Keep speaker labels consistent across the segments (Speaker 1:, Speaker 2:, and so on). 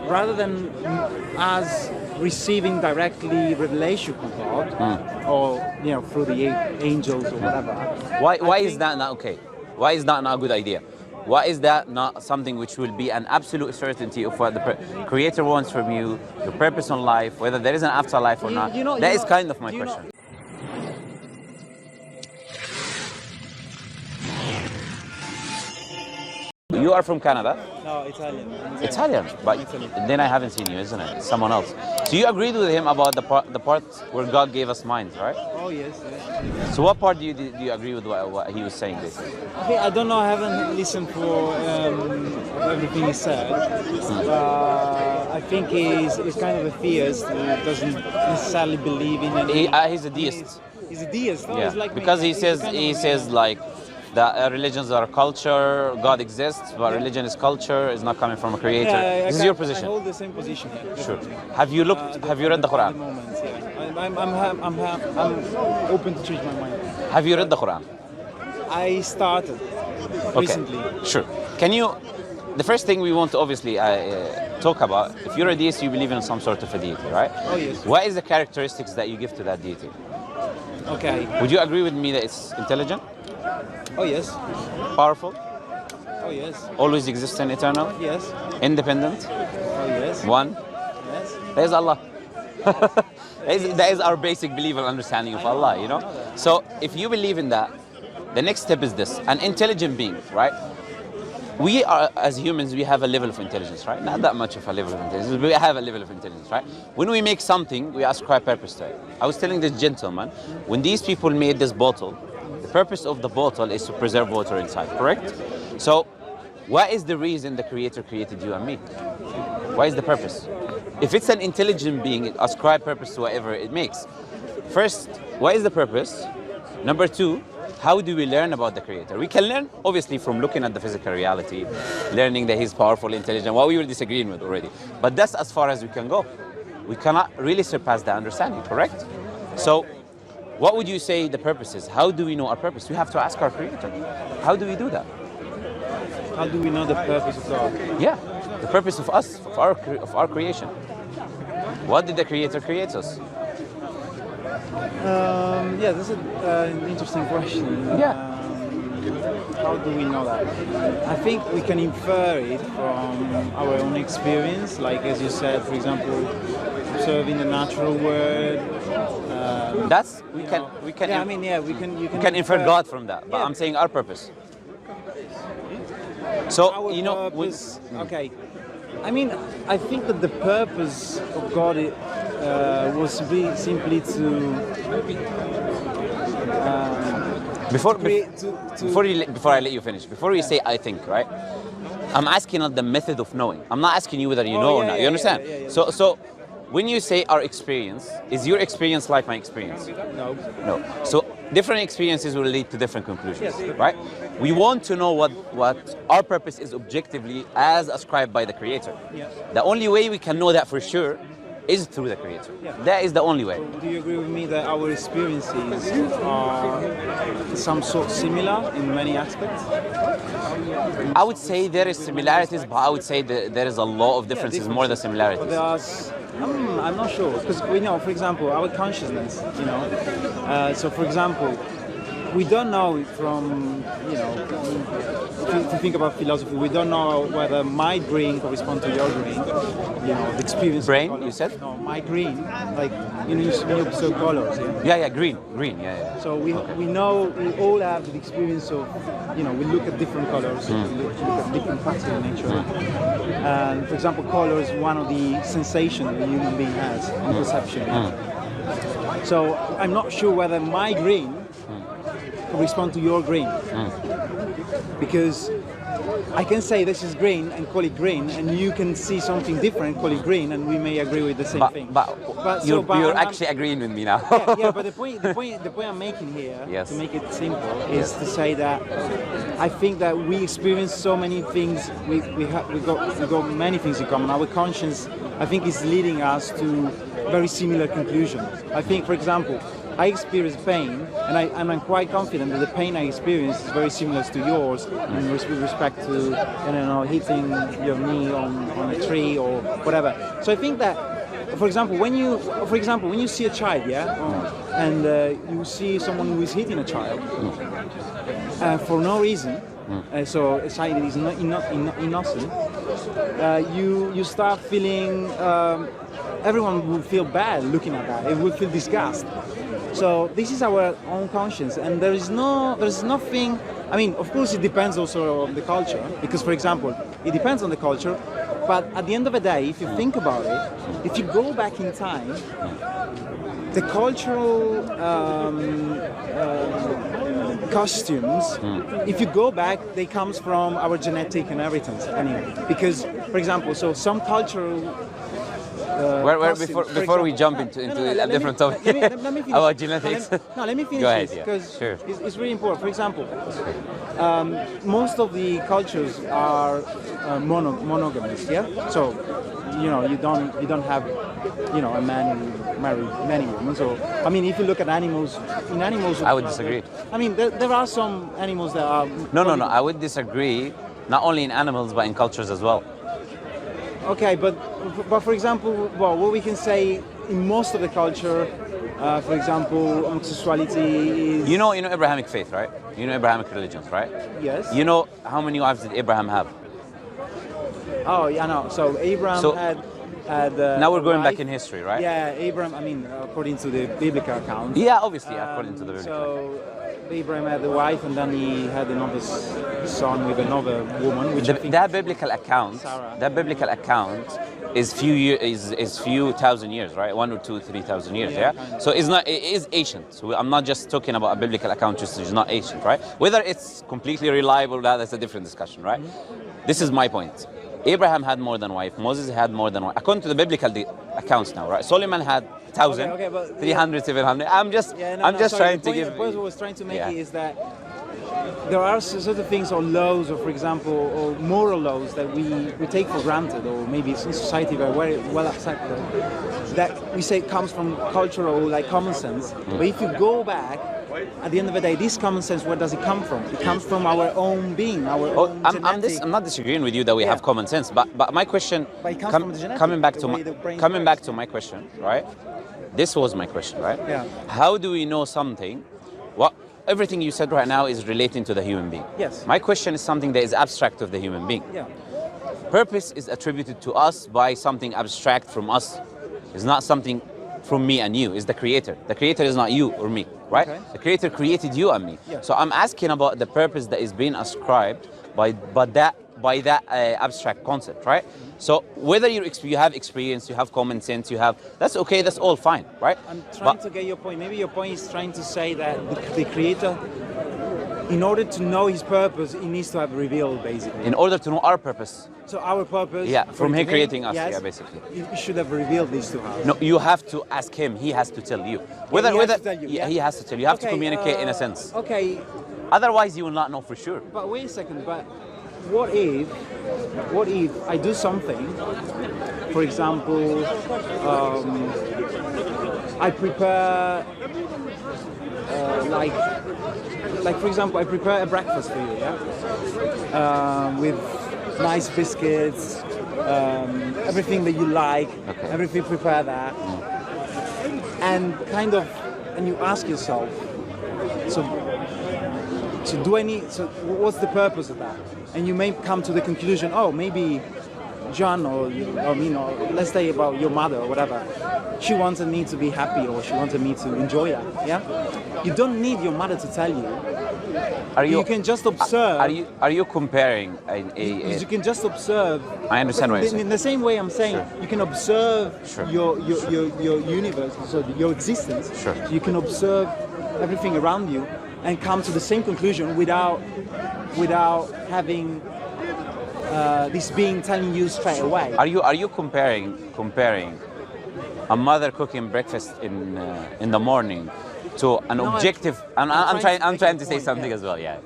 Speaker 1: rather than us receiving directly revelation from God, or through the angels or whatever.
Speaker 2: Why is that not okay? Why is that not a good idea? Why is that not something which will be an absolute certainty of what the Creator wants from you, your purpose in life, whether there is an afterlife or not? That is kind of my question. You are from Canada?
Speaker 1: No, Italian.
Speaker 2: Italian, but then I haven't seen you, isn't it? It's someone else. So you agreed with him about the part where God gave us minds, right?
Speaker 1: Oh yes.
Speaker 2: So what part do you agree with what he was saying, basically?
Speaker 1: Okay, I don't know. I haven't listened for everything he said. I think he's kind of a theist who doesn't necessarily believe in any.
Speaker 2: He's a deist.
Speaker 1: He's a deist. No,
Speaker 2: Yeah,
Speaker 1: like
Speaker 2: because
Speaker 1: me.
Speaker 2: he says like that religions are culture, God exists, but religion is culture, is not coming from a creator. This is your position.
Speaker 1: I hold the same position.
Speaker 2: Sure. Have you looked? Have you read the Quran?
Speaker 1: At the moment, yeah. I'm open to change my mind.
Speaker 2: Have you read the Quran?
Speaker 1: I started recently.
Speaker 2: Sure. Can you? The first thing we want to obviously talk about, if you're a deist, you believe in some sort of a deity, right?
Speaker 1: Oh yes.
Speaker 2: What is the characteristics that you give to that deity?
Speaker 1: Okay.
Speaker 2: Would you agree with me that it's intelligent?
Speaker 1: Oh yes.
Speaker 2: Powerful?
Speaker 1: Oh yes.
Speaker 2: Always existent, eternal?
Speaker 1: Yes.
Speaker 2: Independent?
Speaker 1: Oh yes.
Speaker 2: One?
Speaker 1: Yes.
Speaker 2: There's Allah. that is our basic belief and understanding of Allah, you know? So if you believe in that, the next step is this. An intelligent being, right? We are, as humans, we have a level of intelligence, right? Not that much of a level of intelligence, but we have a level of intelligence, right? When we make something, we ascribe purpose to it. I was telling this gentleman, when these people made this bottle, the purpose of the bottle is to preserve water inside, correct? So, what is the reason the Creator created you and me? What is the purpose? If it's an intelligent being, it ascribe purpose to whatever it makes. First, what is the purpose? Number two, how do we learn about the Creator? We can learn, obviously, from looking at the physical reality, learning that He's powerful, intelligent, what we were disagreeing with already. But that's as far as we can go. We cannot really surpass that understanding, correct? So, what would you say the purpose is? How do we know our purpose? We have to ask our Creator. How do we do that?
Speaker 1: How do we know the purpose of God?
Speaker 2: Yeah, the purpose of us, of our creation. What did the Creator create us?
Speaker 1: Yeah, this is an interesting question.
Speaker 2: Yeah.
Speaker 1: How do we know that? I think we can infer it from our own experience, like as you said, for example, observing the natural world.
Speaker 2: We can.
Speaker 1: Yeah, I mean, yeah, we can.
Speaker 2: You can infer God from that, but
Speaker 1: Yeah.
Speaker 2: I'm saying our purpose. So
Speaker 1: Our
Speaker 2: you know,
Speaker 1: purpose, okay. I mean, I think that the purpose of God was simply to
Speaker 2: before I let you finish, before you say I think, right? I'm asking on the method of knowing. I'm not asking you whether you know or not. You understand?
Speaker 1: Yeah.
Speaker 2: So when you say our experience, is your experience like my experience?
Speaker 1: No.
Speaker 2: No. So different experiences will lead to different conclusions, right? We want to know what our purpose is objectively as ascribed by the Creator.
Speaker 1: Yeah.
Speaker 2: The only way we can know that for sure is through the Creator.
Speaker 1: Yeah.
Speaker 2: That is the only way.
Speaker 1: Do you agree with me that our experiences are some sort similar in many aspects?
Speaker 2: I would say there is similarities, but I would say that there is a lot of differences, more than similarities.
Speaker 1: But I'm not sure, because we know, for example, our consciousness, so for example, we don't know from, to think about philosophy, we don't know whether my brain corresponds to your brain, the experience.
Speaker 2: Brain, you said?
Speaker 1: No, my brain, like, you observe colors, yeah?
Speaker 2: Yeah, green, yeah.
Speaker 1: So we know, we all have the experience of, we look at different colors, we look at different parts of nature. And for example, color is one of the sensations that a human being has in perception. So I'm not sure whether my green correspond to your green, because I can say this is green and call it green, and you can see something different, call it green, and we may agree with the same thing.
Speaker 2: But you're actually agreeing with me now.
Speaker 1: yeah, but the point I'm making here, to make it simple, is to say that I think that we experience so many things. We got many things in common. Our conscience, I think, is leading us to very similar conclusions. I think, for example, I experience pain, and I'm quite confident that the pain I experience is very similar to yours with respect to, I don't know, hitting your knee on a tree or whatever. So I think that, for example, when you see a child, and you see someone who is hitting a child for no reason, so a child is not innocent, you start feeling. Everyone will feel bad looking at that. It will feel disgust. So this is our own conscience, and there's nothing. I mean, of course, it depends also on the culture, because, for example, it depends on the culture. But at the end of the day, if you think about it, if you go back in time, the cultural costumes, if you go back, they comes from our genetic inheritance anyway. Because, for example, so some cultural
Speaker 2: before we jump into a different topic
Speaker 1: let me finish.
Speaker 2: about genetics.
Speaker 1: Let me finish
Speaker 2: Go ahead,
Speaker 1: this,
Speaker 2: yeah.
Speaker 1: because
Speaker 2: Sure.
Speaker 1: it's really important. For example, most of the cultures are monogamous, yeah. So, you don't have, a man who marries many women. So, I mean, if you look at animals,
Speaker 2: I would disagree.
Speaker 1: I mean, there are some animals that are.
Speaker 2: No. I would disagree. Not only in animals, but in cultures as well.
Speaker 1: Okay, but for example, what we can say in most of the culture, for example, homosexuality is.
Speaker 2: You know Abrahamic faith, right? You know Abrahamic religions, right?
Speaker 1: Yes.
Speaker 2: You know how many wives did Abraham have?
Speaker 1: Oh, yeah, no. So Abraham had.
Speaker 2: Now we're going
Speaker 1: wife.
Speaker 2: back in history, right?
Speaker 1: Yeah, Abraham. I mean, according to the biblical account.
Speaker 2: Yeah, obviously, according to the biblical.
Speaker 1: So Abraham had a wife, and then he had another son with another woman. Which
Speaker 2: That biblical account.
Speaker 1: Sarah.
Speaker 2: That biblical account is few thousand years, right? 1 or 2, 3,000 years, yeah.
Speaker 1: Kind of.
Speaker 2: So it is ancient. So I'm not just talking about a biblical account, just it's not ancient, right? Whether it's completely reliable, that's a different discussion, right? This is my point. Abraham had more than wife. Moses had more than wife. According to the biblical accounts now, right? Solomon had 1,000,
Speaker 1: Okay, but
Speaker 2: 300, 700. I'm just trying to give.
Speaker 1: The point I was trying to make
Speaker 2: Yeah.
Speaker 1: is that there are certain things or laws, or for example, or moral laws that we take for granted, or maybe in society are very well accepted, that we say comes from cultural, like common sense. But if you go back, at the end of the day, this common sense, where does it come from? It comes from our own being, our own genetic.
Speaker 2: I'm not disagreeing with you that we have common sense, but my question,
Speaker 1: But it comes from the genetic,
Speaker 2: coming back
Speaker 1: the
Speaker 2: to
Speaker 1: way the brain
Speaker 2: back to my question, right? This was my question, right?
Speaker 1: Yeah.
Speaker 2: How do we know something? Everything you said right now is relating to the human being.
Speaker 1: Yes.
Speaker 2: My question is something that is abstract of the human being.
Speaker 1: Yeah.
Speaker 2: Purpose is attributed to us by something abstract from us. It's not something from me and you. It's the creator. The creator is not you or me, right?
Speaker 1: Okay.
Speaker 2: The creator created you and me.
Speaker 1: Yeah.
Speaker 2: So I'm asking about the purpose that is being ascribed by that abstract concept, right? So whether you have experience, you have common sense, that's okay, that's all fine, right?
Speaker 1: I'm trying to get your point. Maybe your point is trying to say that the creator, in order to know his purpose, he needs to have revealed, basically.
Speaker 2: In order to know our purpose.
Speaker 1: So our purpose.
Speaker 2: Yeah, from him
Speaker 1: him,
Speaker 2: creating us,
Speaker 1: yes,
Speaker 2: yeah, basically.
Speaker 1: He should have revealed this to us.
Speaker 2: No, you have to ask him. He has to tell you.
Speaker 1: He has to tell you,
Speaker 2: Yeah,
Speaker 1: yeah?
Speaker 2: he has to tell you. You have to communicate in a sense.
Speaker 1: Okay,
Speaker 2: Otherwise, you will not know for sure.
Speaker 1: but wait a second. But what if I do something? For example, I prepare like for example, I prepare a breakfast for you, yeah, with nice biscuits, everything that you like,
Speaker 2: Okay.
Speaker 1: everything. Prepare that, and you ask yourself, so what's the purpose of that? And you may come to the conclusion, oh, maybe John or let's say about your mother or whatever, she wanted me to be happy, or she wanted me to enjoy that. Yeah, you don't need your mother to tell you. You can just observe.
Speaker 2: Are you comparing
Speaker 1: You can just observe.
Speaker 2: I understand what you're saying.
Speaker 1: In the same way I'm saying,
Speaker 2: Sure.
Speaker 1: you can observe
Speaker 2: Sure.
Speaker 1: your universe, so your existence.
Speaker 2: Sure.
Speaker 1: You can observe everything around you and come to the same conclusion without having this being telling you straight away.
Speaker 2: Are you comparing a mother cooking breakfast in the morning to an objective? I'm trying to say something as well. Yeah.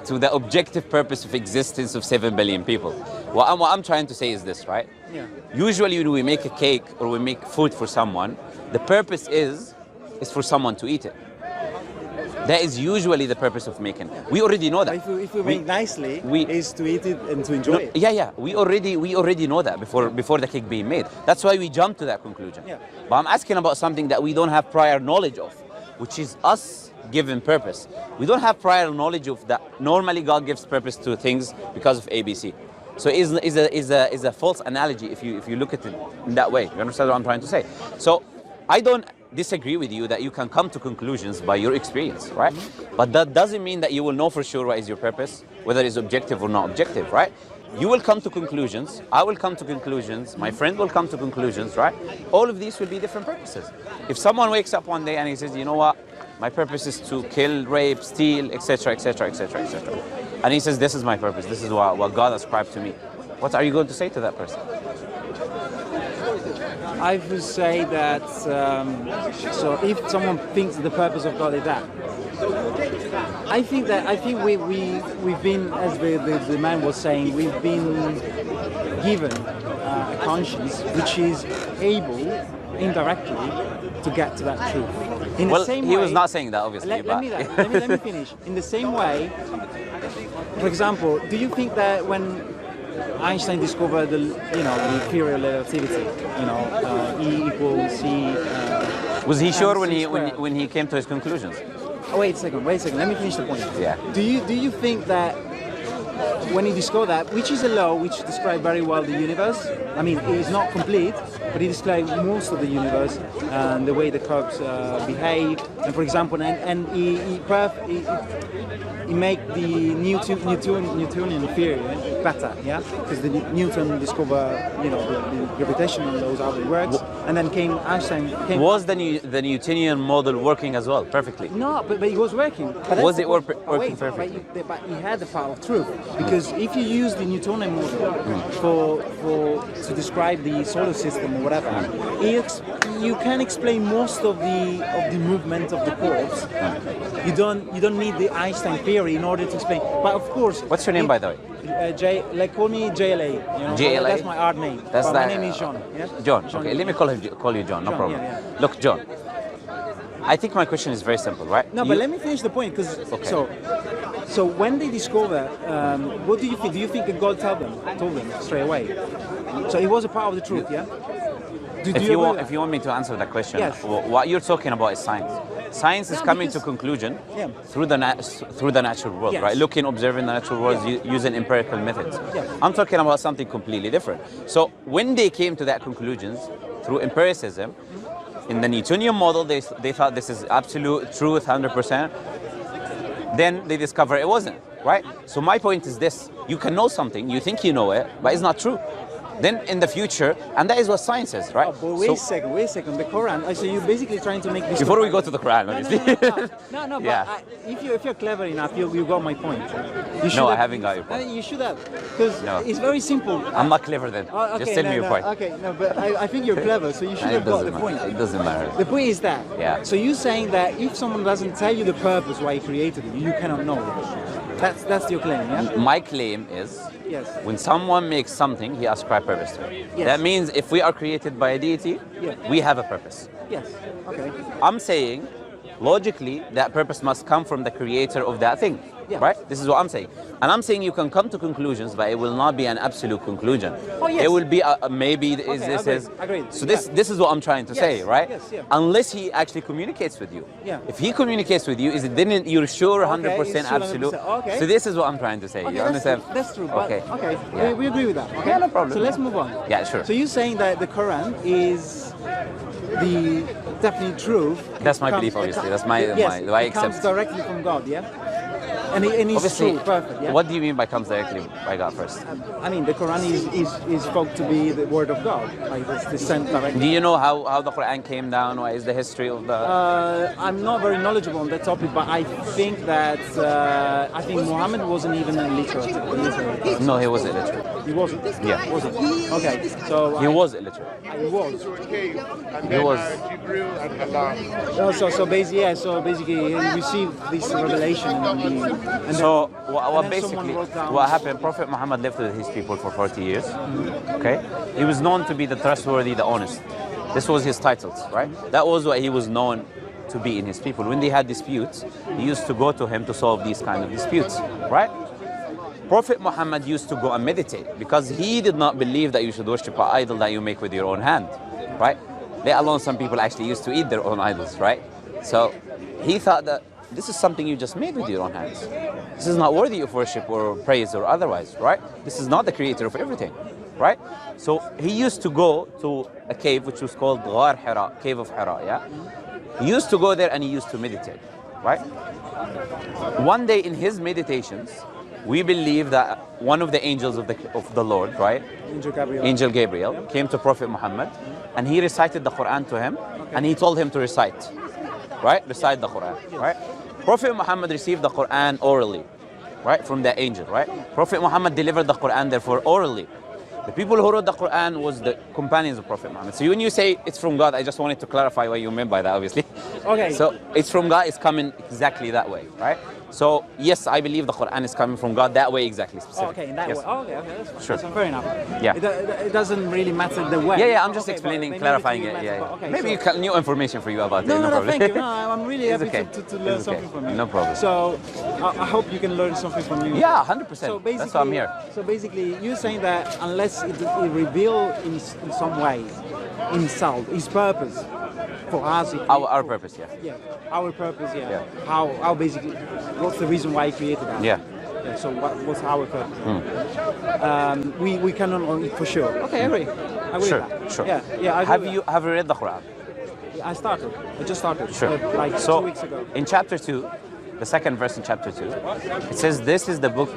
Speaker 2: To the objective purpose of existence of 7 billion people. What I'm trying to say is this, right?
Speaker 1: Yeah.
Speaker 2: Usually when we make a cake or we make food for someone, the purpose is is for someone to eat it. That is usually the purpose of making. We already know that.
Speaker 1: If we make nicely, is to eat it and to enjoy it.
Speaker 2: Yeah. We already know that before the cake being made. That's why we jump to that conclusion.
Speaker 1: Yeah.
Speaker 2: But I'm asking about something that we don't have prior knowledge of, which is us giving purpose. We don't have prior knowledge of that. Normally, God gives purpose to things because of ABC. So it is a false analogy if you look at it in that way. You understand what I'm trying to say? So I don't disagree with you that you can come to conclusions by your experience, right? But that doesn't mean that you will know for sure what is your purpose, whether it's objective or not objective, right? You will come to conclusions, I will come to conclusions, my friend will come to conclusions, right? All of these will be different purposes. If someone wakes up one day and he says, you know what, my purpose is to kill, rape, steal, etc., etc., etc., etc., and he says, this is my purpose, this is what God ascribed to me, what are you going to say to that person?
Speaker 1: I would say that, so if someone thinks the purpose of God is that, I think we've been, as the man was saying, we've been given a conscience which is able, indirectly, to get to that truth. In the same
Speaker 2: he
Speaker 1: way,
Speaker 2: was not saying that, obviously.
Speaker 1: Let me finish. In the same way, for example, do you think that when Einstein discovered the theory of relativity, E equals C.
Speaker 2: Was he sure when he came to his conclusions?
Speaker 1: Oh, wait a second. Let me finish the point.
Speaker 2: Yeah.
Speaker 1: Do you think that when he discovered that, which is a law which describes very well the universe? I mean, it is not complete, but it describes most of the universe and the way the clocks behave. And for example, and he make the Newtonian theory better, yeah, because Newton discovered, the gravitational laws how it works, and then Einstein.
Speaker 2: Was the Newtonian model working as well perfectly?
Speaker 1: No, but it was working.
Speaker 2: Was it working perfectly?
Speaker 1: But he had the power of truth, because if you use the Newtonian model to describe the solar system or whatever, you can explain most of the movement of the quarks. You don't need the Einstein theory in order to explain. But of course.
Speaker 2: What's your name, by the way?
Speaker 1: Call me JLA.
Speaker 2: JLA.
Speaker 1: That's my art name. My name is John. Yeah?
Speaker 2: John. Okay, let me call you John. No problem.
Speaker 1: Yeah.
Speaker 2: Look, John. I think my question is very simple, right?
Speaker 1: No, but let me finish the point, because so when they discover, what do you think? Do you think that God told them straight away? So it was a part of the truth, yeah.
Speaker 2: If you want me to answer that question,
Speaker 1: yes.
Speaker 2: What you're talking about is science. Science is coming to conclusion through the natural world, right? Looking, observing the natural world using empirical methods.
Speaker 1: Yeah.
Speaker 2: I'm talking about something completely different. So when they came to that conclusions through empiricism, in the Newtonian model, they thought this is absolute truth, 100%. Then they discover it wasn't, right? So my point is this: you can know something, you think you know it, but it's not true. Then in the future, and that is what science is, right?
Speaker 1: Oh, but wait a second. The Quran. So you're basically trying to make this.
Speaker 2: Before we go to the Quran, obviously.
Speaker 1: No. But if you're clever enough, you got my point.
Speaker 2: I haven't got your point.
Speaker 1: You should have, because it's very simple.
Speaker 2: I'm not clever then. Just tell me your point.
Speaker 1: Okay, no, but I think you're clever, so you should have got the point.
Speaker 2: It doesn't matter.
Speaker 1: The point is that.
Speaker 2: Yeah.
Speaker 1: So you're saying that if someone doesn't tell you the purpose why he created it, you cannot know it. That's your claim, yeah?
Speaker 2: My claim is, when someone makes something, he ascribes purpose to it.
Speaker 1: Yes.
Speaker 2: That means if we are created by a deity, we have a purpose.
Speaker 1: Yes, okay.
Speaker 2: I'm saying, logically, that purpose must come from the creator of that thing, right? This is what I'm saying. And I'm saying you can come to conclusions, but it will not be an absolute conclusion.
Speaker 1: Oh, yes.
Speaker 2: It will be maybe
Speaker 1: Agreed.
Speaker 2: So this is what I'm trying to say, right?
Speaker 1: Yes.
Speaker 2: Unless he actually communicates with you.
Speaker 1: Yeah.
Speaker 2: If he communicates with you, then you're sure 100% absolute.
Speaker 1: 100%. Okay.
Speaker 2: So this is what I'm trying to say. You understand?
Speaker 1: That's true.
Speaker 2: Okay.
Speaker 1: Okay. We agree with that. Okay.
Speaker 2: Yeah, no problem.
Speaker 1: So let's move on.
Speaker 2: Yeah, sure.
Speaker 1: So you're saying that the Quran is the definite truth.
Speaker 2: That's my belief, obviously. That's my the way I accept.
Speaker 1: It comes directly from God, yeah? And it's true, perfect. Yeah?
Speaker 2: What do you mean by comes directly by God first?
Speaker 1: I mean, the Quran is thought to be the word of God. Like it's sent directly.
Speaker 2: Do you know how the Quran came down? What is the history of the?
Speaker 1: I'm not very knowledgeable on that topic, but I think that Muhammad wasn't even illiterate.
Speaker 2: No, he was illiterate.
Speaker 1: He wasn't.
Speaker 2: Yeah,
Speaker 1: wasn't. Okay, so
Speaker 2: he was illiterate.
Speaker 1: He was.
Speaker 2: He was.
Speaker 1: So basically, he received this revelation.
Speaker 2: What happened, Prophet Muhammad lived with his people for 40 years. Okay? He was known to be the trustworthy, the honest. This was his titles, right? That was what he was known to be in his people. When they had disputes, he used to go to him to solve these kind of disputes, right? Prophet Muhammad used to go and meditate because he did not believe that you should worship an idol that you make with your own hand, right? Let alone some people actually used to eat their own idols, right? So he thought that this is something you just made with your own hands. This is not worthy of worship or praise or otherwise, right? This is not the creator of everything, right? So he used to go to a cave which was called Ghar Hira, cave of Hira, yeah? He used to go there and he used to meditate, right? One day in his meditations, we believe that one of the angels of the Lord, right? Angel Gabriel came to Prophet Muhammad and he recited the Quran to him and he told him to recite, right? Recite the Quran, right? Prophet Muhammad received the Quran orally, right? From the angel, right? Prophet Muhammad delivered the Quran therefore orally. The people who wrote the Quran was the companions of Prophet Muhammad. So when you say it's from God, I just wanted to clarify what you meant by that, obviously.
Speaker 1: Okay.
Speaker 2: So it's from God, it's coming exactly that way, right? So yes, I believe the Quran is coming from God that way exactly, specifically.
Speaker 1: Okay, in that
Speaker 2: yes.
Speaker 1: way. Oh, okay, that's fine.
Speaker 2: Sure.
Speaker 1: That's fair enough.
Speaker 2: Yeah.
Speaker 1: It doesn't really matter the way.
Speaker 2: Yeah, I'm just
Speaker 1: Okay,
Speaker 2: explaining,
Speaker 1: but
Speaker 2: clarifying
Speaker 1: maybe
Speaker 2: it.
Speaker 1: to
Speaker 2: Yeah,
Speaker 1: you
Speaker 2: yeah.
Speaker 1: matter- okay,
Speaker 2: Maybe
Speaker 1: so-
Speaker 2: you got new information for you about
Speaker 1: No,
Speaker 2: it.
Speaker 1: no,
Speaker 2: problem.
Speaker 1: thank you. No, I'm really
Speaker 2: It's
Speaker 1: happy
Speaker 2: okay.
Speaker 1: to learn
Speaker 2: It's okay.
Speaker 1: something from you.
Speaker 2: No problem.
Speaker 1: So I hope you can learn something from you.
Speaker 2: Yeah, 100%.
Speaker 1: So basically,
Speaker 2: That's why I'm here.
Speaker 1: So basically, you're saying that unless it reveals in some ways himself, his purpose for us.
Speaker 2: Our purpose, yeah.
Speaker 1: Yeah, our purpose. Yeah.
Speaker 2: Yeah.
Speaker 1: How basically, what's the reason why he created us?
Speaker 2: Yeah.
Speaker 1: Yeah, so what's our purpose? We cannot know it for sure. Okay, I agree. I agree
Speaker 2: Sure,
Speaker 1: with that.
Speaker 2: sure.
Speaker 1: Yeah. I agree
Speaker 2: Have
Speaker 1: with
Speaker 2: you read the Quran?
Speaker 1: that. I started. I just started.
Speaker 2: Sure.
Speaker 1: Like
Speaker 2: So
Speaker 1: 2 weeks ago.
Speaker 2: in chapter 2, the second verse in chapter 2, it says, "This is the book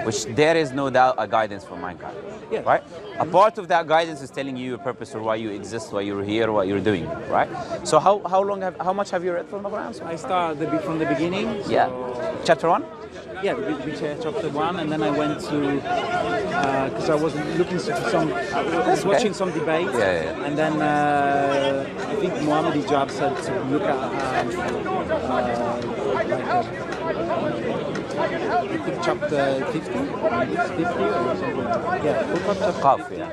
Speaker 2: which there is no doubt a guidance for mankind."
Speaker 1: Yeah.
Speaker 2: Right? A part of that guidance is telling you your purpose or why you exist, why you're here, what you're doing, right? So how much have you read from the Quran?
Speaker 1: I started from the beginning. So
Speaker 2: Yeah. Chapter 1?
Speaker 1: Yeah, chapter 1, and then I went to because I was looking for some, I was watching some debates,
Speaker 2: Yeah.
Speaker 1: and then I think Muhammed Hijab said to look at I think chapter 50, it's 50 or something. Yeah, book of chapter
Speaker 2: Qaf,
Speaker 1: 50.
Speaker 2: yeah.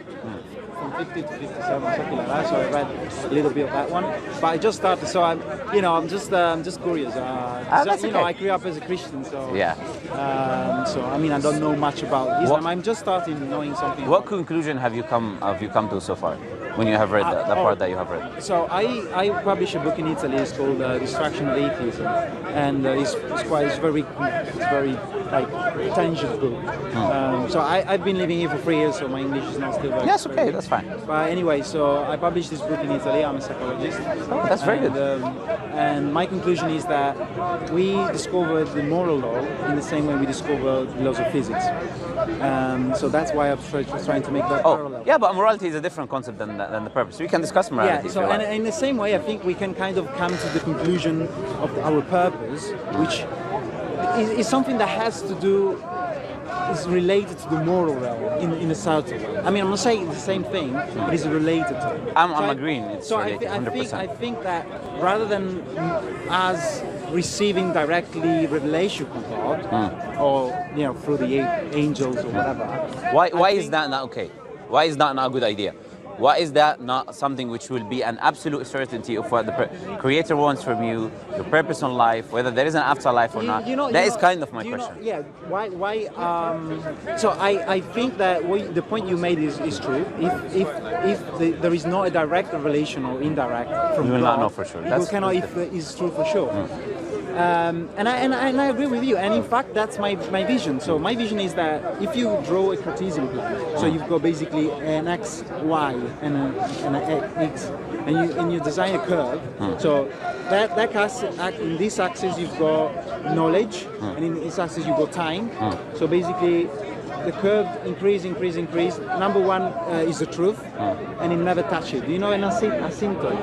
Speaker 1: From 50 to 57, something like that. So I read a little bit of that one, but I just started. So I'm just curious.
Speaker 2: That's okay.
Speaker 1: I grew up as a Christian, so
Speaker 2: Yeah.
Speaker 1: so I mean, I don't know much about Islam. I'm just starting knowing something.
Speaker 2: What conclusion have you come to so far when you have read the part that you have read?
Speaker 1: So I published a book in Italy. It's called Distraction of Atheism, and it's very like tangible. So I've been living here for 3 years, so my English is not still very.
Speaker 2: Yes, okay,
Speaker 1: very good.
Speaker 2: that's fine.
Speaker 1: But anyway, so I published this book in Italy. I'm a psychologist.
Speaker 2: Oh, that's very good.
Speaker 1: And my conclusion is that we discovered the moral law in the same way we discovered the laws of physics. So that's why I'm trying to make that parallel.
Speaker 2: Yeah, but morality is a different concept than the purpose. We can discuss morality.
Speaker 1: Yeah, so and in the same way, I think we can kind of come to the conclusion of our purpose, which is something that has to do, is related to the moral realm in a certain way. I mean, I'm not saying the same thing, but it's related to it.
Speaker 2: I'm agreeing, it's related, 100%.
Speaker 1: I think that rather than us receiving directly revelation from God, or through the angels or whatever.
Speaker 2: Why is that not okay? Why is that not a good idea? Why is that not something which will be an absolute certainty of what the Creator wants from you, your purpose in life, whether there is an afterlife or not? That is kind of my question.
Speaker 1: Yeah. Why? So I think that the point you made is true. If there is not a direct revelation or indirect from
Speaker 2: You will
Speaker 1: God,
Speaker 2: not know for sure.
Speaker 1: You cannot if it's true for sure. And I agree with you. And in fact, that's my vision. So my vision is that if you draw a Cartesian plane, so you've got basically an x, y, and an x, and you design a curve. So that in this axis you've got knowledge, and in this axis you've got time. So basically, the curve increase. Number one is the truth, and it never touches it. Do you know an asymptote?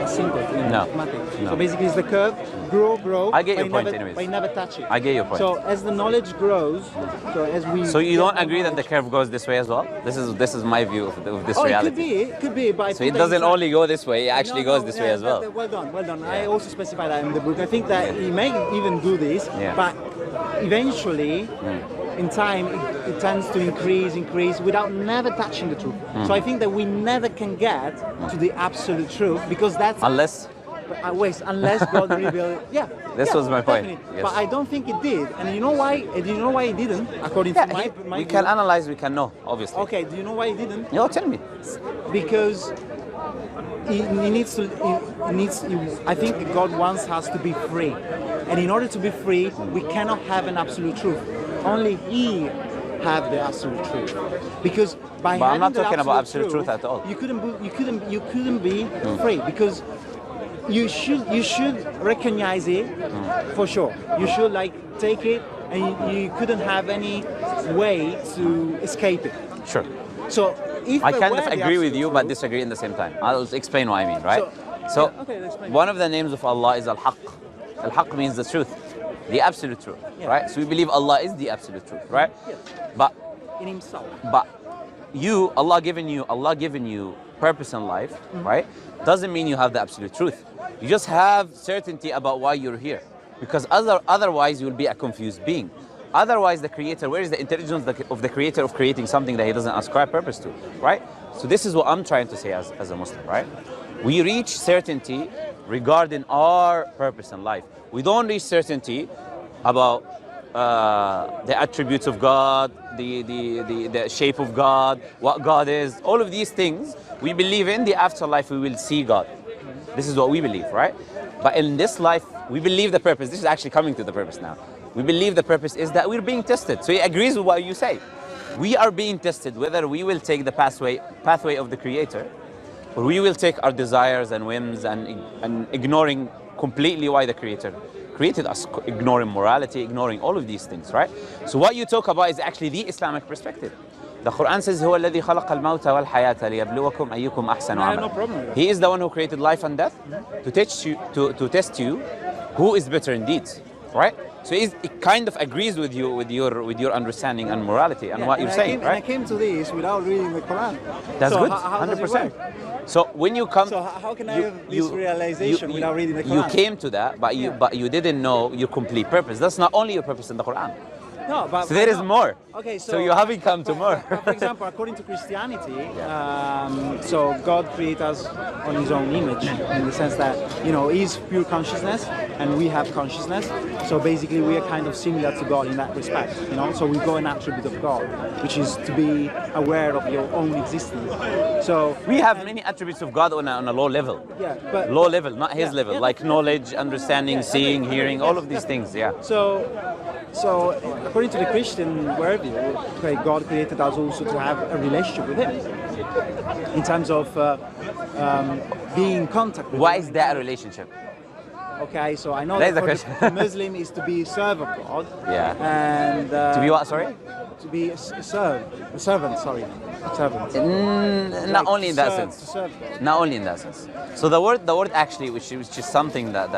Speaker 1: Asymptote in mathematics.
Speaker 2: No.
Speaker 1: So basically, it's the curve grow.
Speaker 2: I get your
Speaker 1: but
Speaker 2: point,
Speaker 1: never,
Speaker 2: anyways.
Speaker 1: But it never touch it.
Speaker 2: I get your point.
Speaker 1: So as the knowledge grows,
Speaker 2: So you don't agree that the curve goes this way as well? This is my view of this reality.
Speaker 1: It could be, but I
Speaker 2: So
Speaker 1: think
Speaker 2: it
Speaker 1: that
Speaker 2: doesn't
Speaker 1: it's
Speaker 2: only go this way; it actually goes this way as well.
Speaker 1: Well done. I also specify that in the book. I think that he may even do this, but eventually, in time, it tends to increase without never touching the truth. So I think that we never can get to the absolute truth because that's
Speaker 2: Unless
Speaker 1: Wait, unless God revealed, yeah.
Speaker 2: This
Speaker 1: yeah,
Speaker 2: was my point.
Speaker 1: definitely.
Speaker 2: Yes.
Speaker 1: But I don't think it did. And you know why? Do you know why it didn't? According
Speaker 2: Yeah,
Speaker 1: to my
Speaker 2: we
Speaker 1: view?
Speaker 2: can analyze, we can know, obviously.
Speaker 1: Okay, do you know why it didn't?
Speaker 2: No, tell me.
Speaker 1: Because he needs to. I think God wants us to be free, and in order to be free, we cannot have an absolute truth. Only He have the absolute truth. Because by
Speaker 2: But I'm
Speaker 1: having
Speaker 2: not
Speaker 1: the
Speaker 2: talking about absolute truth at all.
Speaker 1: You couldn't be free, because you should recognize it for sure. You should like take it, and you couldn't have any way to escape it.
Speaker 2: Sure.
Speaker 1: So if
Speaker 2: I
Speaker 1: there
Speaker 2: kind
Speaker 1: were
Speaker 2: of
Speaker 1: the
Speaker 2: agree with
Speaker 1: absolute
Speaker 2: you, but
Speaker 1: truth-
Speaker 2: disagree in the same time. I'll explain what I mean, right?
Speaker 1: So, yeah, okay, explain.
Speaker 2: One of the names of Allah is Al-Haq. Al-Haq means the truth, the absolute truth,
Speaker 1: Yeah.
Speaker 2: right? So we believe Allah is the absolute truth, right?
Speaker 1: Yes.
Speaker 2: But
Speaker 1: in Himself.
Speaker 2: Allah given you purpose in life, right? Doesn't mean you have the absolute truth. You just have certainty about why you're here, because otherwise you will be a confused being. Otherwise, the Creator, where is the intelligence of the Creator of creating something that He doesn't ascribe purpose to, right? So this is what I'm trying to say as a Muslim, right? We reach certainty regarding our purpose in life. We don't reach certainty about the attributes of God, the shape of God, what God is. All of these things, we believe in the afterlife we will see God. This is what we believe, right? But in this life, we believe the purpose. This is actually coming to the purpose now. We believe the purpose is that we're being tested. So he agrees with what you say. We are being tested whether we will take the pathway of the Creator, or we will take our desires and whims and ignoring completely why the Creator created us, ignoring morality, ignoring all of these things, right? So what you talk about is actually the Islamic perspective. The Quran says, هو الذي خلق الموت والحياة ليبلوكم أيكم أحسن
Speaker 1: I have no
Speaker 2: عملا.
Speaker 1: problem with that.
Speaker 2: He is the one who created life and death to test you who is better in deeds, right? So it kind of agrees with you with your understanding and morality and what you're saying,
Speaker 1: And I
Speaker 2: right?
Speaker 1: came to this without reading the Quran.
Speaker 2: That's
Speaker 1: so
Speaker 2: good,
Speaker 1: How does it
Speaker 2: 100%.
Speaker 1: work?
Speaker 2: So when you come,
Speaker 1: So how can I have this realization without reading the
Speaker 2: you
Speaker 1: Quran?
Speaker 2: came to that, but you didn't know your complete purpose. That's not only your purpose in the Quran.
Speaker 1: No, but
Speaker 2: So there is
Speaker 1: no.
Speaker 2: more.
Speaker 1: Okay,
Speaker 2: So you haven't come to more.
Speaker 1: For example, according to Christianity, so God created us on His own image, in the sense that He's pure consciousness and we have consciousness. So basically, we are kind of similar to God in that respect. So we've got an attribute of God, which is to be aware of your own existence. So
Speaker 2: We have many attributes of God on a low level.
Speaker 1: yeah, but
Speaker 2: Low level, not his
Speaker 1: Yeah,
Speaker 2: level,
Speaker 1: yeah,
Speaker 2: like
Speaker 1: yeah.
Speaker 2: knowledge, understanding,
Speaker 1: Yeah,
Speaker 2: seeing,
Speaker 1: okay,
Speaker 2: hearing,
Speaker 1: okay,
Speaker 2: all
Speaker 1: yes,
Speaker 2: of these
Speaker 1: yes.
Speaker 2: things, yeah.
Speaker 1: So according to the Christian worldview, okay, God created us also to have a relationship with Him, in terms of being in contact with
Speaker 2: Why
Speaker 1: Him.
Speaker 2: is that a relationship?
Speaker 1: Okay, so I know
Speaker 2: That is
Speaker 1: that
Speaker 2: the
Speaker 1: for
Speaker 2: question.
Speaker 1: the Muslim is to be a servant of God.
Speaker 2: Yeah.
Speaker 1: And
Speaker 2: To be what, sorry?
Speaker 1: To be a servant. Sorry, servant.
Speaker 2: Not
Speaker 1: Like
Speaker 2: only in that
Speaker 1: to
Speaker 2: sense.
Speaker 1: serve God.
Speaker 2: Not only in that sense. So the word actually, which is just something that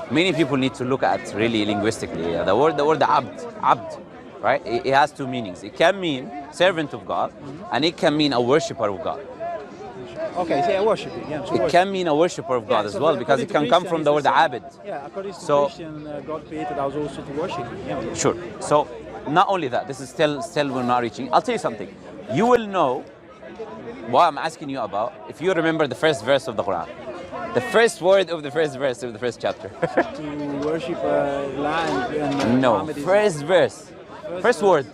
Speaker 2: many people need to look at really linguistically. Yeah. The word abd, right? It has two meanings. It can mean servant of God, and it can mean a worshipper of God.
Speaker 1: Okay, so I worship it. Yeah, so
Speaker 2: It
Speaker 1: worship.
Speaker 2: can mean a worshipper of God
Speaker 1: Yeah,
Speaker 2: as
Speaker 1: so
Speaker 2: well, because
Speaker 1: according
Speaker 2: it
Speaker 1: to
Speaker 2: can come
Speaker 1: Christian,
Speaker 2: from
Speaker 1: it's
Speaker 2: the word
Speaker 1: same.
Speaker 2: abid.
Speaker 1: Yeah, according to
Speaker 2: So-
Speaker 1: Christian, God created us also to worship Him. Yeah.
Speaker 2: Sure. So not only that, this is still we're not reaching. I'll tell you something. You will know what I'm asking you about if you remember the first verse of the Quran. The first word of the first verse of the first chapter.
Speaker 1: To worship Allah and
Speaker 2: No,
Speaker 1: Muhammad is-
Speaker 2: first verse. First word.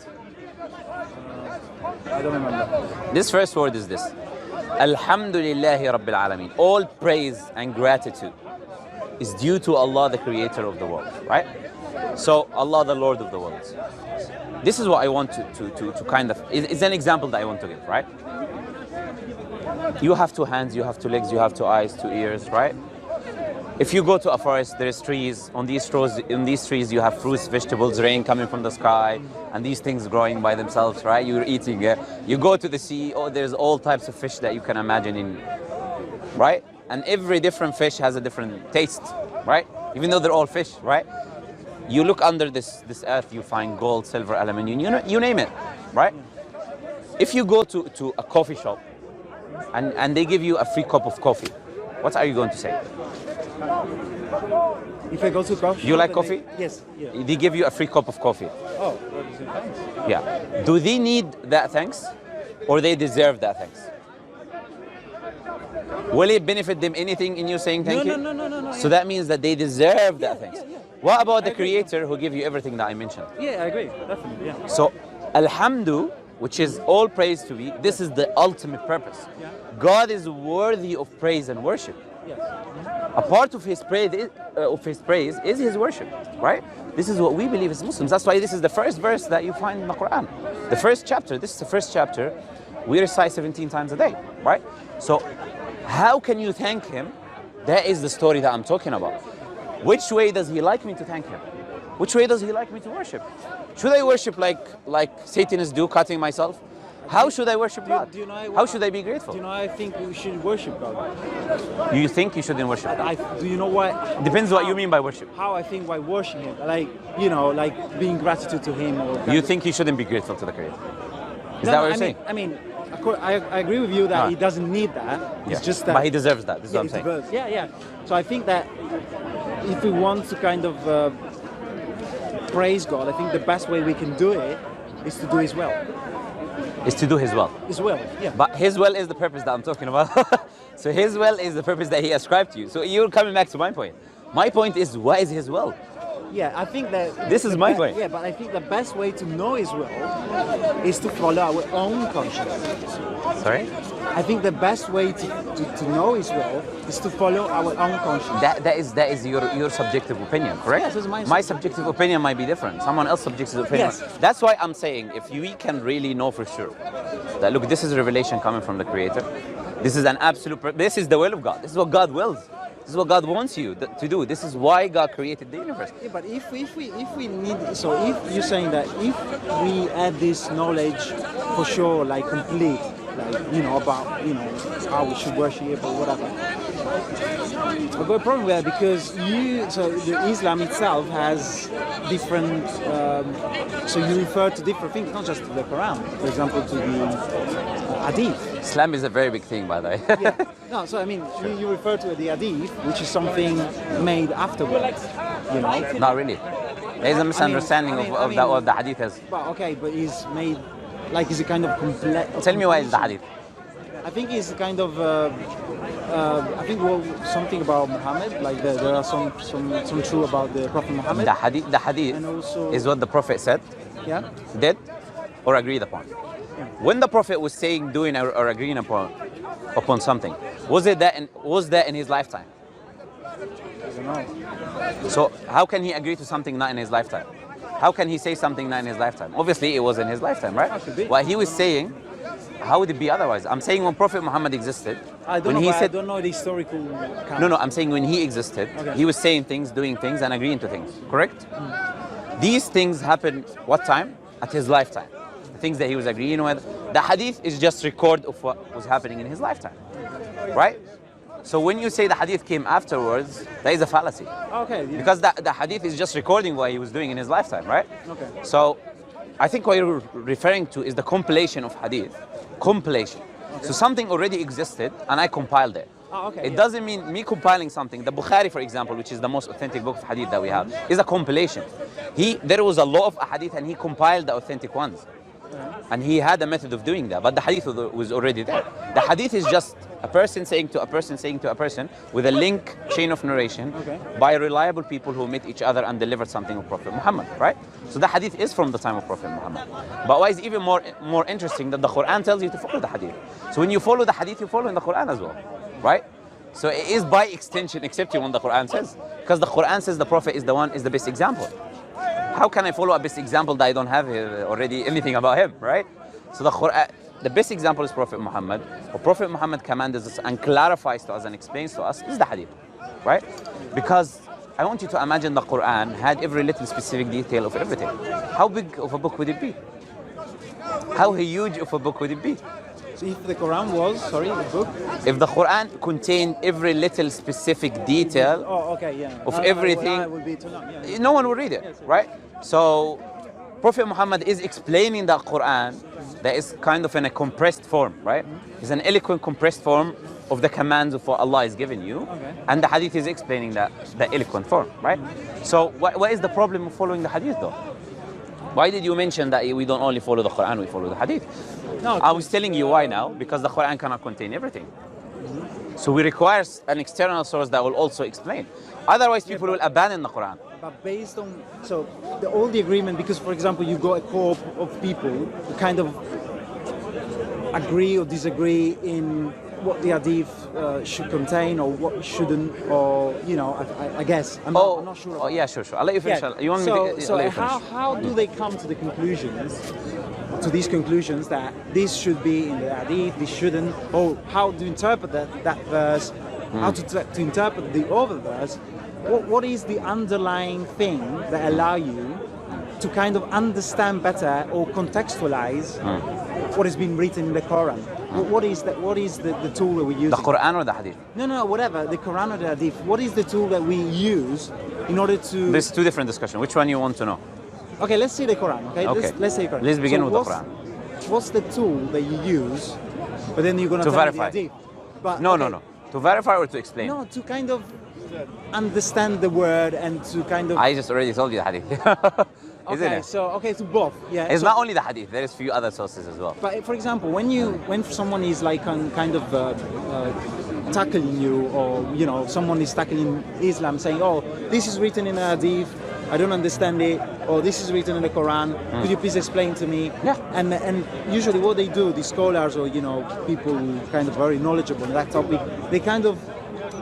Speaker 1: I don't remember.
Speaker 2: This first word is this. Alhamdulillahi Rabbil Alameen. All praise and gratitude is due to Allah, the creator of the world, right? So Allah, the Lord of the worlds. This is what I want to kind of, it's an example that I want to give, right? You have two hands, you have two legs, you have two eyes, two ears, right? If you go to a forest, there's trees. On these trees, you have fruits, vegetables, rain coming from the sky, and these things growing by themselves, right? You're eating. You go to the sea. Oh, there's all types of fish that you can imagine in, right? And every different fish has a different taste, right? Even though they're all fish, right? You look under this earth, you find gold, silver, aluminum, you name it, right? If you go to a coffee shop and they give you a free cup of coffee, what are you going to say?
Speaker 1: If I go to coffee
Speaker 2: You
Speaker 1: shop
Speaker 2: like
Speaker 1: and
Speaker 2: coffee?
Speaker 1: Yes. Yeah.
Speaker 2: They give you a free cup of coffee.
Speaker 1: Oh, what is it? Thanks.
Speaker 2: Yeah. Do they need that thanks, or they deserve that thanks? Will it benefit them anything in you saying thank you?
Speaker 1: No.
Speaker 2: So that means that they deserve that things.
Speaker 1: yeah.
Speaker 2: What about the
Speaker 1: I agree.
Speaker 2: Creator who gave you everything that I mentioned?
Speaker 1: Yeah, I agree. Definitely. Yeah.
Speaker 2: So, Alhamdu, which is all praise to be, this is the ultimate purpose.
Speaker 1: Yeah.
Speaker 2: God is worthy of praise and worship.
Speaker 1: Yes.
Speaker 2: A part of His praise is His worship, right? This is what we believe as Muslims. That's why this is the first verse that you find in the Quran. The first chapter. This is the first chapter. We recite 17 times a day, right? So, how can you thank Him? That is the story that I'm talking about. Which way does He like me to thank Him? Which way does He like me to worship? Should I worship like Satanists do, cutting myself? How should I worship God?
Speaker 1: Do you know
Speaker 2: How should I be grateful?
Speaker 1: Do you know I think we should worship God?
Speaker 2: You think you shouldn't worship God?
Speaker 1: Do you know what?
Speaker 2: Depends what you mean by worship.
Speaker 1: How I think by worshiping Him, like being gratitude to Him. Or
Speaker 2: You think you shouldn't be grateful to the Creator? Is
Speaker 1: No,
Speaker 2: that what you're
Speaker 1: I
Speaker 2: saying?
Speaker 1: mean, of course, I agree with you that
Speaker 2: No.
Speaker 1: he doesn't need that. It's
Speaker 2: Yeah.
Speaker 1: just that.
Speaker 2: But He deserves that. This is what I'm
Speaker 1: he
Speaker 2: saying.
Speaker 1: deserves- Yeah. So I think that if we want to kind of praise God, I think the best way we can do it is to do His will.
Speaker 2: Is to do His will.
Speaker 1: His will, yeah.
Speaker 2: But His will is the purpose that I'm talking about. So His will is the purpose that He ascribed to you. So you're coming back to my point. My point is, what is His will?
Speaker 1: Yeah, I think that
Speaker 2: This is my point.
Speaker 1: Yeah, but I think the best way to know His will is to follow our own conscience.
Speaker 2: Sorry?
Speaker 1: I think the best way to know His will is to follow our own conscience.
Speaker 2: That is your subjective opinion, correct?
Speaker 1: Yes, it's
Speaker 2: my subjective opinion might be different. Someone else's subjective opinion.
Speaker 1: Yes.
Speaker 2: That's why I'm saying, if we can really know for sure that, look, this is revelation coming from the Creator. This is an absolute. This is the will of God. This is what God wills. This is what God wants you to do. This is why God created the universe.
Speaker 1: Yeah, but if we need, so if you're saying that if we add this knowledge for sure, like complete, like about how we should worship or whatever, I've got a problem with that because the Islam itself has different. So you refer to different things, not just to the Quran. For example, to the Hadith.
Speaker 2: Islam is a very big thing, by the way.
Speaker 1: Yeah. No, so I mean, you refer to the Hadith, which is something made afterwards.
Speaker 2: Not really. There is a misunderstanding of what the Hadith is.
Speaker 1: But okay, but it's made like it's a kind of complex.
Speaker 2: Tell me why is the Hadith.
Speaker 1: I think it's kind of. Something about Muhammad. Like there are some true about the Prophet Muhammad.
Speaker 2: The hadith
Speaker 1: And also-
Speaker 2: is what the Prophet said,
Speaker 1: Yeah.
Speaker 2: did, or agreed upon. When the Prophet was saying, doing, or agreeing upon something, was that in his lifetime?
Speaker 1: I don't know.
Speaker 2: So how can he agree to something not in his lifetime? How can he say something not in his lifetime? Obviously, it was in his lifetime, right?
Speaker 1: That could be.
Speaker 2: What he was saying, how would it be otherwise? I'm saying when Prophet Muhammad existed,
Speaker 1: I don't know. I don't know the historical.
Speaker 2: No, I'm saying when he existed,
Speaker 1: Okay.
Speaker 2: he was saying things, doing things, and agreeing to things, correct? These things happened what time? At his lifetime. The things that he was agreeing with. The hadith is just record of what was happening in his lifetime, right? So when you say the hadith came afterwards, that is a fallacy.
Speaker 1: Okay. Yeah.
Speaker 2: Because the hadith is just recording what he was doing in his lifetime, right?
Speaker 1: Okay.
Speaker 2: So I think what you're referring to is the compilation of hadith. Compilation. So something already existed and I compiled it.
Speaker 1: Okay.
Speaker 2: It doesn't mean me compiling something. The Bukhari, for example, which is the most authentic book of hadith that we have, is a compilation. There was a lot of hadith and he compiled the authentic ones. And he had a method of doing that, but the hadith was already there. The hadith is just a person saying to a person saying to a person with a link chain of narration by reliable people who met each other and delivered something of Prophet Muhammad, right? So the hadith is from the time of Prophet Muhammad. But why is even more interesting that the Quran tells you to follow the hadith. So when you follow the hadith, you follow in the Quran as well, right? So it is by extension accepting what the Quran says, because the Quran says the Prophet is the best example. How can I follow a best example that I don't have already anything about him, right? So the Quran, the best example is Prophet Muhammad. What Prophet Muhammad commands us and clarifies to us and explains to us is the hadith, right? Because I want you to imagine the Quran had every little specific detail of everything. How big of a book would it be? How huge of a book would it be?
Speaker 1: So if the Quran was, a book.
Speaker 2: If the Quran contained every little specific detail
Speaker 1: Of
Speaker 2: everything,
Speaker 1: would be to know. Yeah.
Speaker 2: no one will read it, right? So Prophet Muhammad is explaining the Quran that is kind of in a compressed form, right? It's an eloquent compressed form of the commands of what Allah is giving you. And the hadith is explaining the eloquent form, right? So what is the problem of following the hadith though? Why did you mention that we don't only follow the Quran, we follow the hadith?
Speaker 1: No,
Speaker 2: I was telling you why now, because the Quran cannot contain everything. So we require an external source that will also explain. Otherwise, people will abandon the Quran.
Speaker 1: But based on, so all the agreement, because for example, you got a co-op of people who kind of agree or disagree in what the hadith should contain or what shouldn't, or I guess I'm not sure.
Speaker 2: Oh yeah, sure. I'll let you finish.
Speaker 1: Yeah.
Speaker 2: You want me to?
Speaker 1: So
Speaker 2: I'll let you finish.
Speaker 1: how do they come to the conclusions? To these conclusions that this should be in the hadith, this shouldn't, or how to interpret that verse, how to interpret the other verse. What is the underlying thing that allow you to kind of understand better or contextualize what has been written in the Quran? What is the tool that we use?
Speaker 2: The Quran or the Hadith?
Speaker 1: No, whatever. The Quran or the Hadith. What is the tool that we use in order to?
Speaker 2: There's two different discussions. Which one you want to know?
Speaker 1: Okay, let's see the Quran. Okay, let's say Quran.
Speaker 2: Let's begin with the Quran.
Speaker 1: What's the tool that you use? But then you're gonna
Speaker 2: to
Speaker 1: tell
Speaker 2: verify.
Speaker 1: The Hadith. But,
Speaker 2: no. To verify or to explain?
Speaker 1: No, to kind of understand the word and to kind of.
Speaker 2: I just already told you the Hadith. Isn't it?
Speaker 1: So to both. Yeah.
Speaker 2: It's not only the Hadith. There is few other sources as well.
Speaker 1: But for example, when someone is like kind of tackling you, or someone is tackling Islam, saying, "Oh, this is written in the Hadith, I don't understand it," or "This is written in the Quran, could you please explain to me?"
Speaker 2: Yeah.
Speaker 1: And usually what they do, the scholars or people who kind of very knowledgeable on that topic, they kind of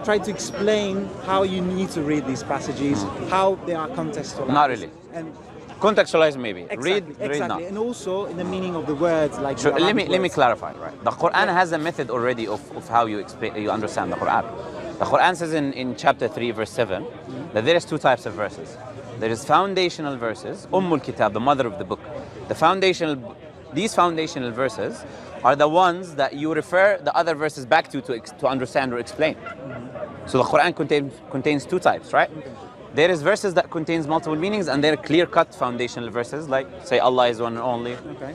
Speaker 1: try to explain how you need to read these passages, how they are contextualized.
Speaker 2: Not really.
Speaker 1: And
Speaker 2: contextualize maybe.
Speaker 1: Exactly,
Speaker 2: Read now.
Speaker 1: And also in the meaning of the words, like
Speaker 2: Sure. Let me
Speaker 1: words.
Speaker 2: clarify. Right. The Quran has a method already of how you understand the Quran. The Quran says in chapter 3, verse 7, that there is two types of verses. There is foundational verses, Kitab, the mother of the book. These foundational verses are the ones that you refer the other verses back to understand or explain. So the Quran contains two types, right? Okay. There is verses that contains multiple meanings, and there are clear-cut foundational verses, like say Allah is one and only.
Speaker 1: Okay.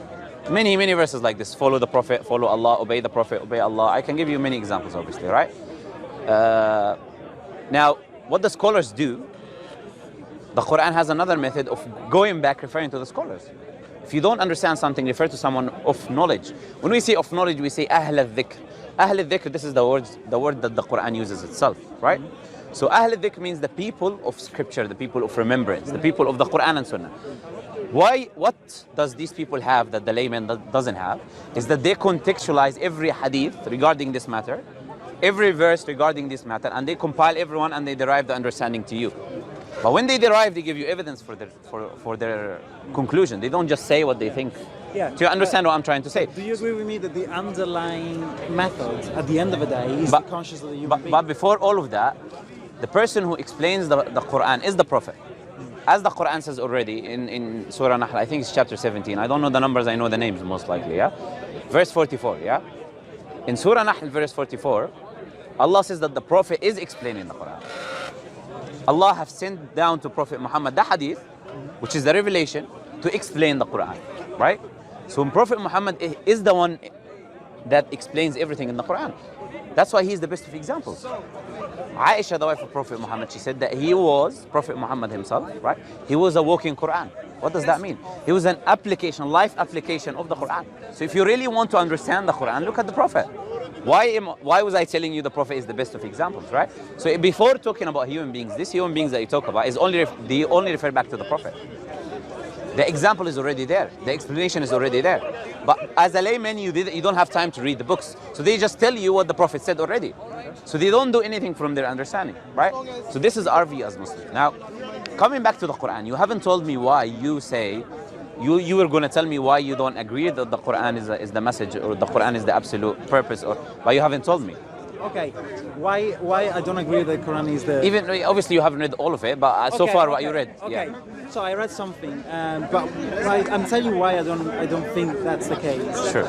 Speaker 2: Many verses like this. Follow the Prophet, follow Allah, obey the Prophet, obey Allah. I can give you many examples, obviously, right? Now, what the scholars do, the Quran has another method of going back, referring to the scholars. If you don't understand something, refer to someone of knowledge. When we say of knowledge, we say Ahl al-Dhikr. Ahl al-Dhikr, this is the word that the Quran uses itself, right? So Ahl al-Dhikr means the people of scripture, the people of remembrance, the people of the Quran and Sunnah. What does these people have that the layman doesn't have? Is that they contextualize every hadith regarding this matter, every verse regarding this matter, and they compile everyone and they derive the understanding to you. But when they derive, they give you evidence for their conclusion. They don't just say what they think.
Speaker 1: Yeah.
Speaker 2: Do you understand what I'm trying to say?
Speaker 1: Do you agree with me that the underlying method at the end of the day is the conscious of the human being?
Speaker 2: But before all of that, the person who explains the Quran is the Prophet. As the Quran says already in Surah Nahl, I think it's chapter 17. I don't know the numbers, I know the names most likely, yeah? Verse 44, yeah? In Surah Nahl, verse 44, Allah says that the Prophet is explaining the Quran. Allah has sent down to Prophet Muhammad the hadith, which is the revelation, to explain the Quran, right? So Prophet Muhammad is the one that explains everything in the Quran. That's why he's the best of examples. Aisha, the wife of Prophet Muhammad, she said that Prophet Muhammad himself, right? He was a walking Quran. What does that mean? He was an application, life application of the Quran. So if you really want to understand the Quran, look at the Prophet. Why was I telling you the Prophet is the best of examples, right? So before talking about human beings, these human beings that you talk about they only refer back to the Prophet. The example is already there. The explanation is already there. But as a layman, you don't have time to read the books. So they just tell you what the Prophet said already. So they don't do anything from their understanding, right? So this is our view as Muslims. Now, coming back to the Quran, you haven't told me why you say, you were going to tell me why you don't agree that the Quran is the message, or the Quran is the absolute purpose, but you haven't told me.
Speaker 1: Okay, why I don't agree that the Quran is the...
Speaker 2: Even, obviously you haven't read all of it, but so far what you read.
Speaker 1: Okay,
Speaker 2: yeah.
Speaker 1: So I read something, but I'm telling you why I don't think that's the case.
Speaker 2: Sure.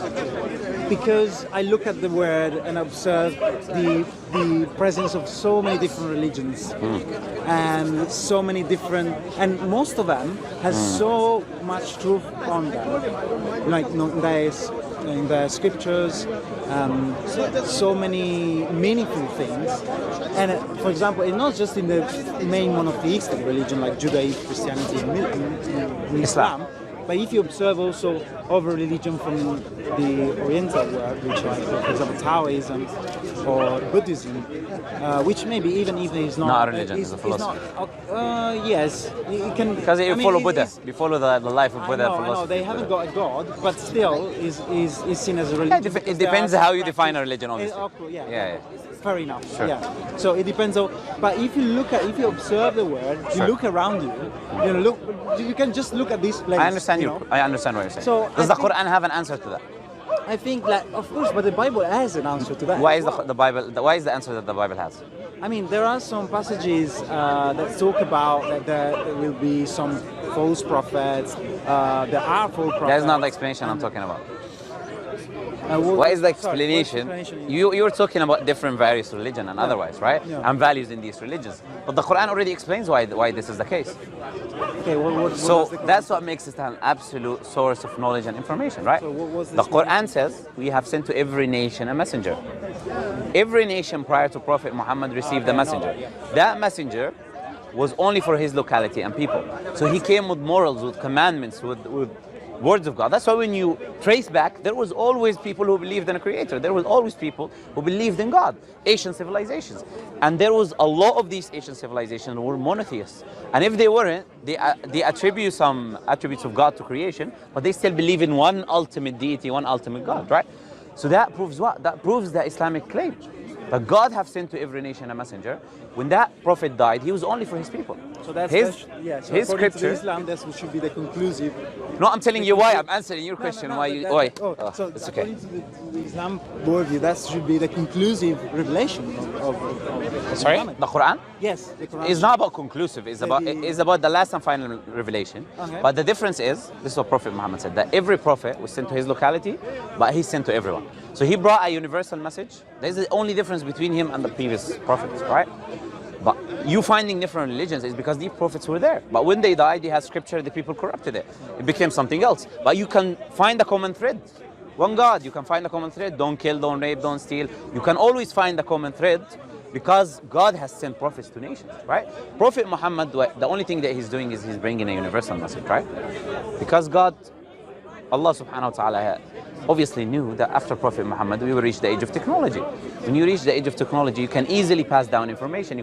Speaker 1: Because I look at the word and observe the presence of so many different religions and so many different, and most of them has so much truth on them, like in the scriptures, so many meaningful things. And for example, it's not just in the main monotheistic religion like Judaism, Christianity, and Islam. But if you observe also other religion from the Oriental world, which are, for example, Taoism, or Buddhism, which maybe even if it's
Speaker 2: Not a religion, it's a philosophy.
Speaker 1: Yes, it can.
Speaker 2: Because you follow Buddha, you follow the life of Buddha
Speaker 1: I know,
Speaker 2: philosophy.
Speaker 1: they haven't got a god, but still is seen as a religion.
Speaker 2: It depends how you define a religion, obviously.
Speaker 1: Yeah. Fair enough.
Speaker 2: Sure.
Speaker 1: Yeah. So it depends on. But if you observe the world, you look around you. You know, look. You can just look at this place.
Speaker 2: I understand
Speaker 1: you.
Speaker 2: I understand what you're saying.
Speaker 1: So
Speaker 2: does the Quran have an answer to that?
Speaker 1: I think, like, of course, but the Bible has an answer to that.
Speaker 2: Why is the Bible? Why is the answer that the Bible has?
Speaker 1: I mean, there are some passages that talk about that there will be some false prophets. There are false prophets.
Speaker 2: That is not the explanation I'm talking about.
Speaker 1: What
Speaker 2: What is the
Speaker 1: sorry,
Speaker 2: explanation?
Speaker 1: what explanation?
Speaker 2: You're talking about different various religion and otherwise, right?
Speaker 1: Yeah.
Speaker 2: And values in these religions. But the Quran already explains why this is the case.
Speaker 1: Okay, what
Speaker 2: So
Speaker 1: does the Quran
Speaker 2: that's
Speaker 1: say?
Speaker 2: what makes it an absolute source of knowledge and information, right?
Speaker 1: So what was
Speaker 2: The
Speaker 1: this
Speaker 2: Quran says we have sent to every nation a messenger. Every nation prior to Prophet Muhammad received a messenger. That messenger was only for his locality and people. So he came with morals, with commandments, with words of God. That's why when you trace back, there was always people who believed in a creator. There was always people who believed in God, Asian civilizations. And there was a lot of these Asian civilizations were monotheists. And if they weren't, they attribute some attributes of God to creation, but they still believe in one ultimate deity, one ultimate God, right? So that proves what? That proves the Islamic claim. That God have sent to every nation a messenger. When that prophet died, he was only for his people.
Speaker 1: So that's
Speaker 2: his
Speaker 1: according
Speaker 2: scripture.
Speaker 1: to Islam, that should be the conclusive.
Speaker 2: No, I'm telling you why. I'm answering your question. Why? Why?
Speaker 1: So
Speaker 2: It's okay.
Speaker 1: according to the Islam worldview, that should be the conclusive revelation of
Speaker 2: Sorry,
Speaker 1: Muhammad.
Speaker 2: the Quran.
Speaker 1: Yes, the Quran.
Speaker 2: It's not about conclusive. It's about the last and final revelation.
Speaker 1: Okay.
Speaker 2: But the difference is, this is what Prophet Muhammad said, that every prophet was sent to his locality, but he's sent to everyone. So he brought a universal message. There's the only difference between him and the previous prophets, right? But you finding different religions is because these prophets were there. But when they died, they had scripture, the people corrupted it. It became something else. But you can find a common thread. One God, you can find a common thread. Don't kill, don't rape, don't steal. You can always find a common thread because God has sent prophets to nations, right? Prophet Muhammad, the only thing that he's doing is he's bringing a universal message, right? Because God, Allah subhanahu wa ta'ala, obviously knew that after Prophet Muhammad, we will reach the age of technology. When you reach the age of technology, you can easily pass down information.